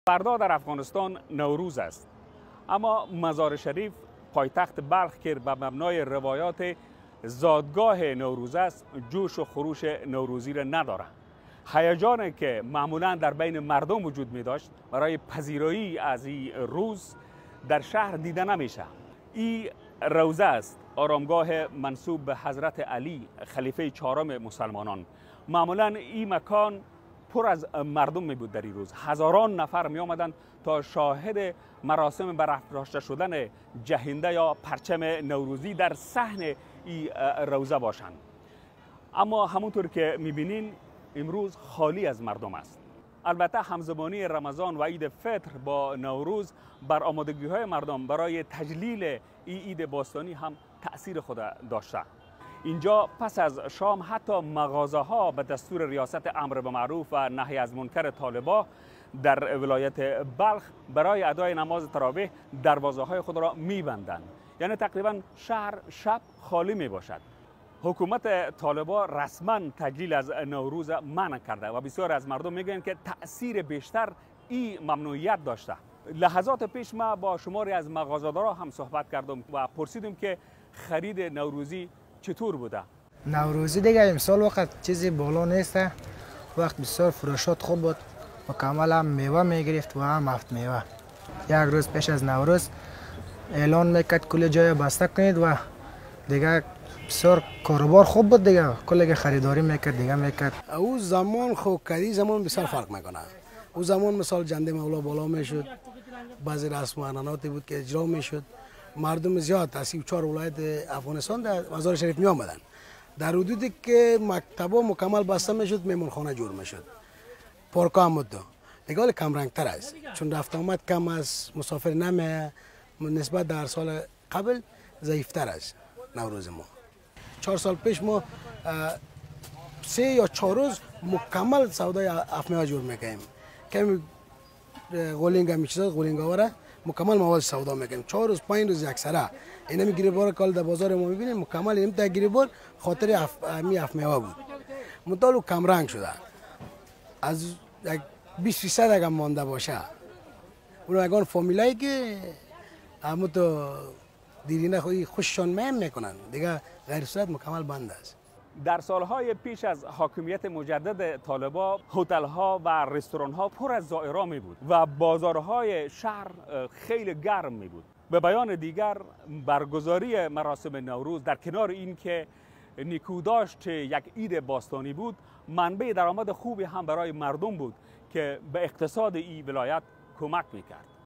فردا در افغانستان نوروز است، اما مزار شریف پایتخت بلخ که به مبنای روایات زادگاه نوروز است جوش و خروش نوروزی را ندارد. هیجانی که معمولا در بین مردم وجود می داشت برای پذیرایی از این روز در شهر دیده نمیشه. این روزه است، آرامگاه منسوب به حضرت علی خلیفه چهارم مسلمانان. معمولا این مکان پر از مردم می بود. در این روز هزاران نفر می آمدند تا شاهد مراسم برافراشته شدن جهنده یا پرچم نوروزی در صحن این روزه باشند. اما همونطور که می بینین امروز خالی از مردم است. البته همزمانی رمضان و عید فطر با نوروز بر آمادگی های مردم برای تجلیل این عید باستانی هم تأثیر خود داشته. اینجا پس از شام حتی مغازه ها به دستور ریاست امر به معروف و نهی از منکر طالبان در ولایت بلخ برای ادای نماز تراویح دروازه های خود را می‌بندند. یعنی تقریبا شهر شب خالی می باشد. حکومت طالبان رسما تجلیل از نوروز منع کرده و بسیار از مردم میگن که تأثیر بیشتر این ممنوعیت داشته. لحظات پیش ما با شماری از مغازه‌دارا هم صحبت کردم و پرسیدم که خرید نوروزی چطور بوده. نوروزی دیگه امسال وقت چیزی بالا نیست، وقت بسیار فروشات خوب بود، مکمل هم میوه میگرفت و هم هفت میوه. یک روز پیش از نوروز اعلان میکرد کل جای بسته کنید و دیگه بسیار کاروبار خوب بود دیگه، کلی خریداری میکرد دیگه میکرد. او زمان خوکری زمان بسیار فرق میکنه. او زمان مثال جنده مولا بالا میشد، بعضی رسم و عنعناتی بود که اجرا میشد. مردم زیاد از 34 ولایت افغانستان در مزار شریف می آمدن. در حدودی که مکتبا مکمل بسته میشد، میمونخانه جور میشد، پارکا هم بود دیگه کم رنگ تر است، چون رفت آمد کم از مسافر نمیه، نسبت در سال قبل ضعیفتر است. نوروز ما 4 سال پیش ما 3 یا 4 روز مکمل سودای افمیوه جور میکنیم. کمی غولینگ هم چیزا غولینگ آوره مکمل مواد سودا میکنیم. 4 روز 5 روز اکثرا اینا گریبار کال در بازار ما میبینیم مکمل این تا گریبار خاطر افمیوه بود. مطالو کم رنگ شده، از 20% اگه مانده باشه اون اگان فامیلایی که همون تو دیرینه خوششان مهم میکنن دیگه، غیر صورت مکمل بند است. در سالهای پیش از حاکمیت مجدد طالبان هتل‌ها و رستوران‌ها پر از زائران می بود و بازارهای شهر خیلی گرم می بود. به بیان دیگر برگزاری مراسم نوروز در کنار این که نیکوداشت یک عید باستانی بود، منبع درآمد خوبی هم برای مردم بود که به اقتصاد این ولایت کمک میکرد.